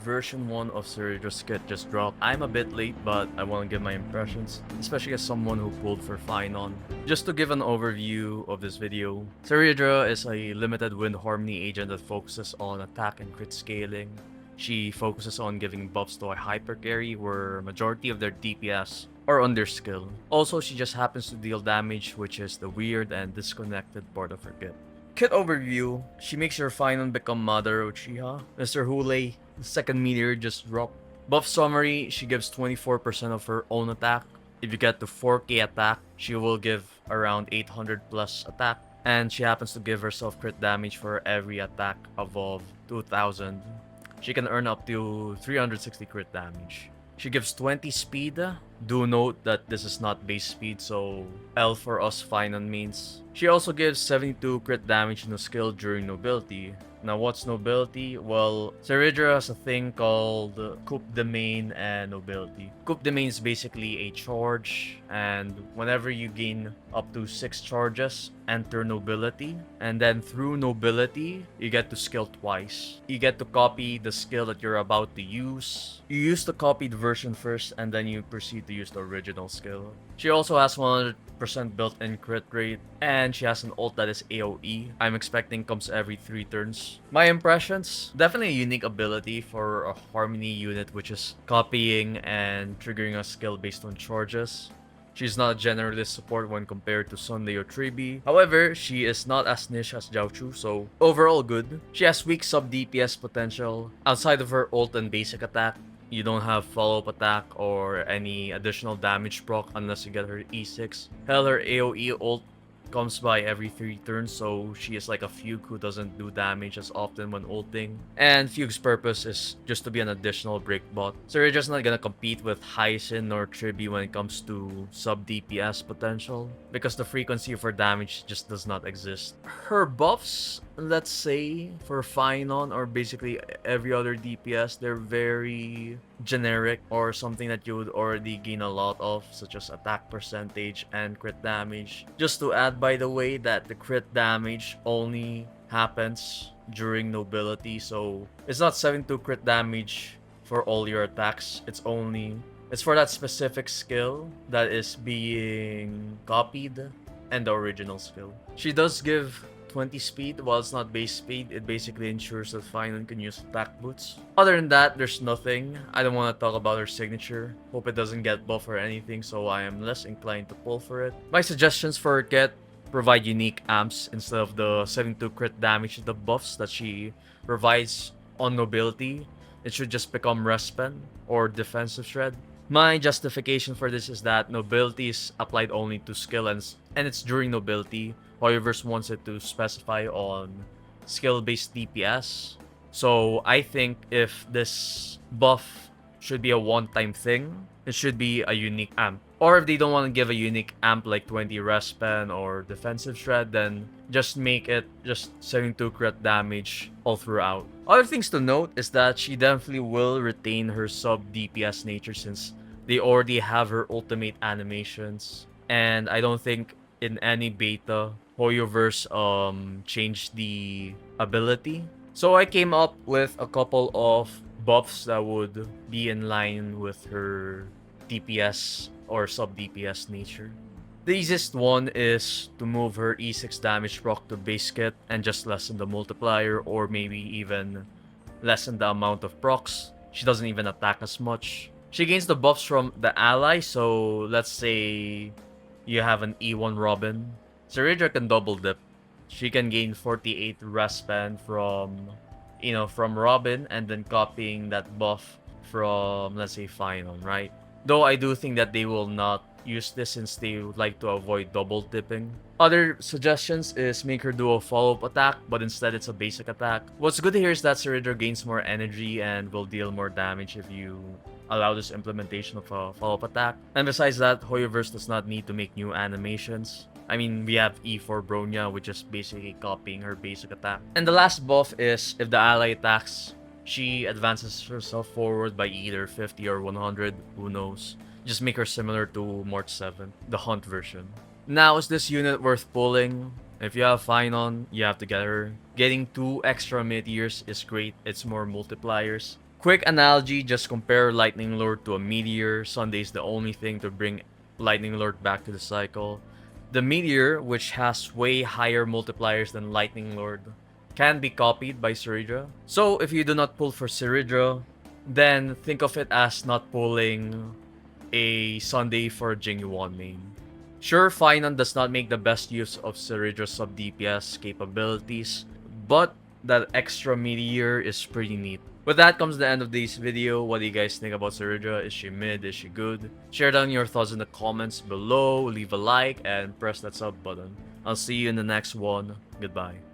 version 1 of Cerydra's kit just dropped. I'm a bit late, but I want to give my impressions, especially as someone who pulled for Phainon. Just to give an overview of this video, Cerydra is a limited wind harmony agent that focuses on attack and crit scaling. She focuses on giving buffs to a hyper carry where majority of their DPS are under skill. Also, she just happens to deal damage, which is the weird and disconnected part of her kit. Kit overview, she makes your Phainon become Mother Uchiha. Mr. Hule, the second meteor just dropped. Buff summary, she gives 24% of her own attack. If you get to 4k attack, she will give around 800 plus attack. And she happens to give herself crit damage for every attack above 2000. She can earn up to 360 crit damage. She gives 20 speed. Do note that this is not base speed, so L for us Phainon means. She also gives 72 crit damage in a skill during nobility. Now what's nobility? Well, Cerydra has a thing called Coup de Main and nobility. Coup de Main is basically a charge, and whenever you gain up to 6 charges, enter nobility, and then through nobility, you get to skill twice. You get to copy the skill that you're about to use. You use the copied version first, and then you proceed to use the original skill. She also has 100% built-in crit rate, and she has an ult that is AoE. I'm expecting comes every 3 turns. My impressions, definitely a unique ability for a harmony unit, which is copying and triggering a skill based on charges. She's not a generalist support when compared to Sunday or Tribi. However, she is not as niche as Jiaochu, so overall good. She has weak sub DPS potential. Outside of her ult and basic attack, you don't have follow-up attack or any additional damage proc unless you get her E6. Hell, her AoE ult comes by every 3 turns, so she is like a Fugue who doesn't do damage as often when ulting. And Fugue's purpose is just to be an additional break bot. So you're just not gonna compete with Hyacin or Tribi when it comes to sub DPS potential, because the frequency of her damage just does not exist. Her buffs, let's say, for Phainon or basically every other DPS, they're very generic or something that you would already gain a lot of, such as attack percentage and crit damage. Just to add, by the way, that the crit damage only happens during nobility, so it's not 72 crit damage for all your attacks. It's for that specific skill that is being copied and the original skill. She does give 20 speed. While it's not base speed, it basically ensures that Phainon can use attack boots. Other than that, there's nothing. I don't want to talk about her signature. Hope it doesn't get buff or anything, so I am less inclined to pull for it. My suggestions for her kit: provide unique amps instead of the 72 crit damage the buffs that she provides on nobility. It should just become Respen or defensive shred. My justification for this is that nobility is applied only to skill and it's during nobility. Hoyoverse wants it to specify on skill-based DPS. So I think if this buff should be a one-time thing, it should be a unique amp. Or if they don't want to give a unique amp like 20 Respen or defensive shred, then just make it just 72 crit damage all throughout. Other things to note is that she definitely will retain her sub DPS nature since they already have her ultimate animations. And I don't think in any beta Hoyoverse changed the ability. So I came up with a couple of buffs that would be in line with her DPS or sub DPS nature. The easiest one is to move her E6 damage proc to base kit and just lessen the multiplier, or maybe even lessen the amount of procs. She doesn't even attack as much. She gains the buffs from the ally, so let's say you have an E1 Robin. Cerydra can double dip. She can gain 48 Respan from Robin and then copying that buff from, let's say, Phainon, right? Though I do think that they will not use this since they would like to avoid double dipping. Other suggestions is make her do a follow-up attack, but instead it's a basic attack. What's good here is that Cerydra gains more energy and will deal more damage if you allow this implementation of a follow-up attack. And besides that, Hoyoverse does not need to make new animations. I mean, we have E4 Bronya, which is basically copying her basic attack. And the last buff is if the ally attacks, she advances herself forward by either 50 or 100, who knows. Just make her similar to Mort 7, the Hunt version. Now, is this unit worth pulling? If you have Phainon, you have to get her. Getting 2 extra meteors is great, it's more multipliers. Quick analogy, just compare Lightning Lord to a meteor. Sunday is the only thing to bring Lightning Lord back to the cycle. The meteor, which has way higher multipliers than Lightning Lord, can be copied by Cerydra. So if you do not pull for Cerydra, then think of it as not pulling a Sunday for Jingyuan main. Sure, Phainon does not make the best use of Cerydra's sub DPS capabilities, but that extra meteor is pretty neat. With that comes the end of this video. What do you guys think about Cerydra? Is she mid? Is she good? Share down your thoughts in the comments below, leave a like, and press that sub button. I'll see you in the next one. Goodbye.